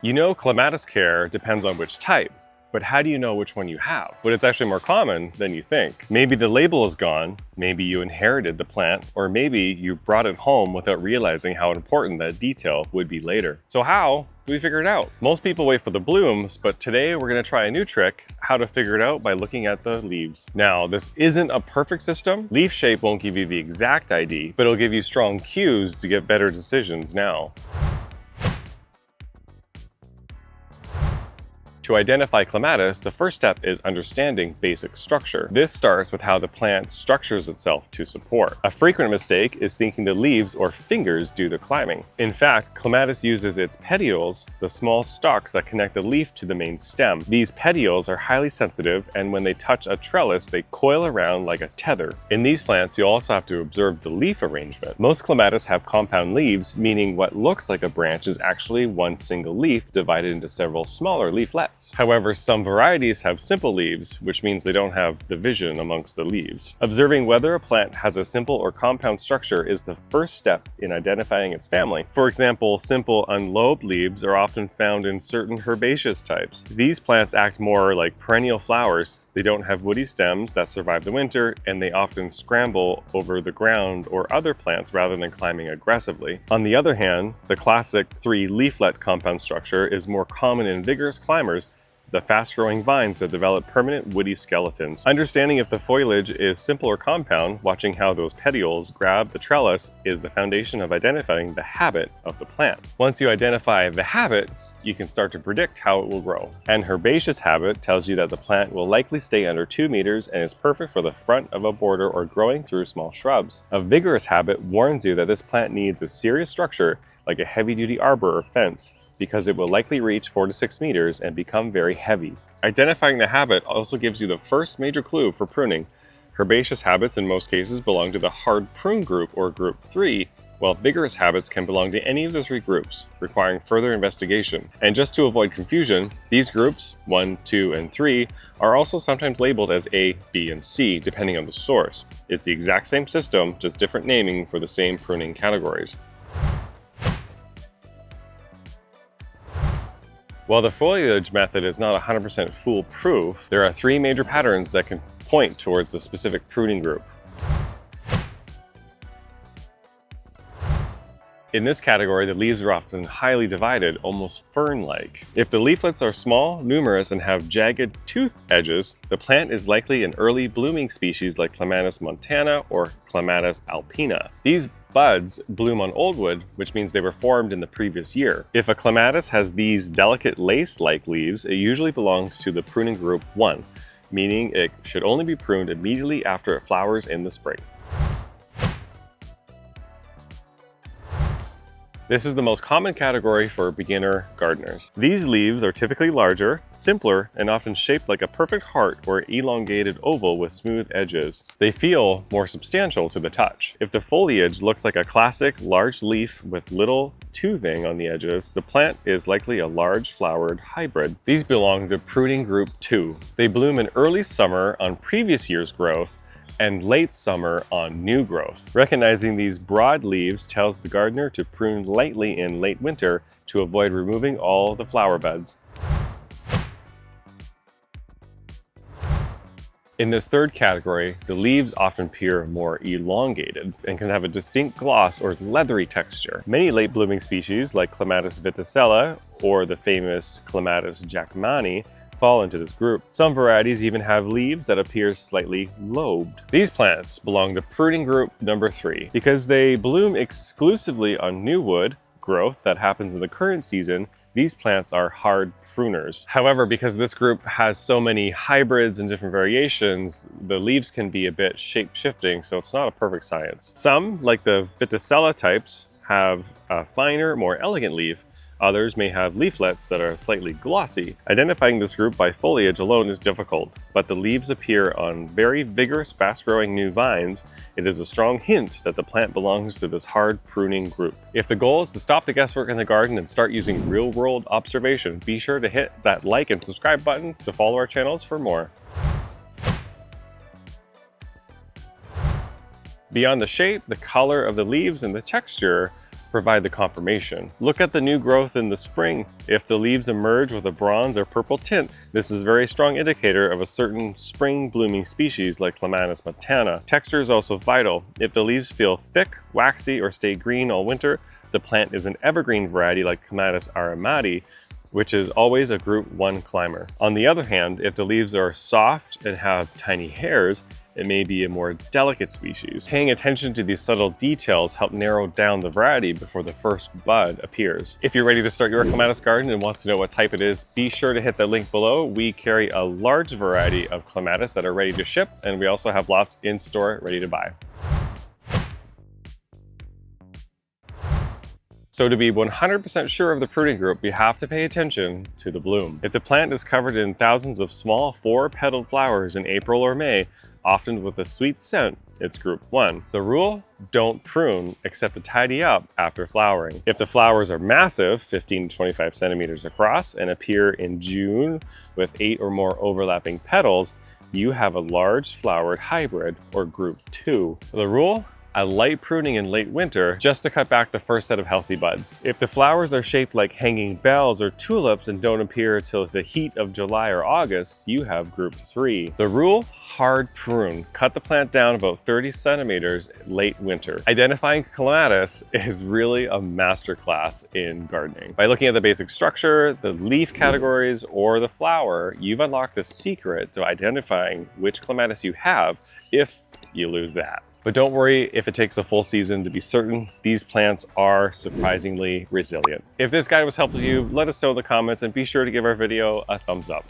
You know, clematis care depends on which type, but how do you know which one you have? But it's actually more common than you think. Maybe the label is gone, maybe you inherited the plant, or maybe you brought it home without realizing how important that detail would be later. So how do we figure it out? Most people wait for the blooms, but today we're going to try a new trick, how to figure it out by looking at the leaves. Now, this isn't a perfect system. Leaf shape won't give you the exact ID, but it'll give you strong cues to get better decisions now. To identify clematis, the first step is understanding basic structure. This starts with how the plant structures itself to support. A frequent mistake is thinking the leaves or fingers do the climbing. In fact, clematis uses its petioles, the small stalks that connect the leaf to the main stem. These petioles are highly sensitive, and when they touch a trellis, they coil around like a tether. In these plants, you also have to observe the leaf arrangement. Most clematis have compound leaves, meaning what looks like a branch is actually one single leaf divided into several smaller leaflets. However, some varieties have simple leaves, which means they don't have division amongst the leaves. Observing whether a plant has a simple or compound structure is the first step in identifying its family. For example, simple unlobed leaves are often found in certain herbaceous types. These plants act more like perennial flowers. They don't have woody stems that survive the winter, and they often scramble over the ground or other plants rather than climbing aggressively. On the other hand, the classic three-leaflet compound structure is more common in vigorous climbers, the fast-growing vines that develop permanent woody skeletons. Understanding if the foliage is simple or compound, watching how those petioles grab the trellis, is the foundation of identifying the habit of the plant. Once you identify the habit, you can start to predict how it will grow. An herbaceous habit tells you that the plant will likely stay under 2 meters and is perfect for the front of a border or growing through small shrubs. A vigorous habit warns you that this plant needs a serious structure, like a heavy-duty arbor or fence, because it will likely reach 4 to 6 meters and become very heavy. Identifying the habit also gives you the first major clue for pruning. Herbaceous habits in most cases belong to the hard prune group or group 3, while vigorous habits can belong to any of the 3 groups, requiring further investigation. And just to avoid confusion, these groups, 1, 2, and 3, are also sometimes labeled as A, B, and C, depending on the source. It's the exact same system, just different naming for the same pruning categories. While the foliage method is not 100% foolproof, there are 3 major patterns that can point towards the specific pruning group. In this category, the leaves are often highly divided, almost fern-like. If the leaflets are small, numerous, and have jagged, toothed edges, the plant is likely an early blooming species like Clematis montana or Clematis alpina. These buds bloom on old wood, which means they were formed in the previous year. If a clematis has these delicate lace-like leaves, it usually belongs to the pruning group 1, meaning it should only be pruned immediately after it flowers in the spring. This is the most common category for beginner gardeners. These leaves are typically larger, simpler, and often shaped like a perfect heart or elongated oval with smooth edges. They feel more substantial to the touch. If the foliage looks like a classic large leaf with little toothing on the edges, the plant is likely a large flowered hybrid. These belong to pruning group 2. They bloom in early summer on previous year's growth and late summer on new growth. Recognizing these broad leaves tells the gardener to prune lightly in late winter to avoid removing all the flower buds. In this third category, the leaves often appear more elongated and can have a distinct gloss or leathery texture. Many late blooming species like Clematis viticella or the famous Clematis jackmani fall into this group. Some varieties even have leaves that appear slightly lobed. These plants belong to pruning group number 3 because they bloom exclusively on new wood growth that happens in the current season. These plants are hard pruners. However, because this group has so many hybrids and different variations, the leaves can be a bit shape-shifting, so it's not a perfect science. Some, like the viticella types, have a finer, more elegant leaf. Others may have leaflets that are slightly glossy. Identifying this group by foliage alone is difficult, but the leaves appear on very vigorous, fast-growing new vines. It is a strong hint that the plant belongs to this hard pruning group. If the goal is to stop the guesswork in the garden and start using real-world observation, be sure to hit that like and subscribe button to follow our channels for more. Beyond the shape, the color of the leaves, and the texture, provide the confirmation. Look at the new growth in the spring. If the leaves emerge with a bronze or purple tint, this is a very strong indicator of a certain spring blooming species like Clematis montana. Texture is also vital. If the leaves feel thick, waxy, or stay green all winter, the plant is an evergreen variety like Clematis aromatis, which is always a group 1 climber. On the other hand, if the leaves are soft and have tiny hairs, it may be a more delicate species. Paying attention to these subtle details help narrow down the variety before the first bud appears. If you're ready to start your clematis garden and want to know what type it is, be sure to hit the link below. We carry a large variety of clematis that are ready to ship, and we also have lots in store ready to buy. So to be 100% sure of the pruning group, you have to pay attention to the bloom. If the plant is covered in thousands of small 4-petaled flowers in April or May, often with a sweet scent, it's group 1. The rule? Don't prune except to tidy up after flowering. If the flowers are massive, 15 to 25 centimeters across, and appear in June with 8 or more overlapping petals, you have a large flowered hybrid, or group 2. The rule? A light pruning in late winter just to cut back the first set of healthy buds. If the flowers are shaped like hanging bells or tulips and don't appear until the heat of July or August, you have group 3. The rule? Hard prune. Cut the plant down about 30 centimeters late winter. Identifying clematis is really a masterclass in gardening. By looking at the basic structure, the leaf categories, or the flower, you've unlocked the secret to identifying which clematis you have if you lose that. But don't worry if it takes a full season to be certain. These plants are surprisingly resilient. If this guide was helpful to you, let us know in the comments and be sure to give our video a thumbs up.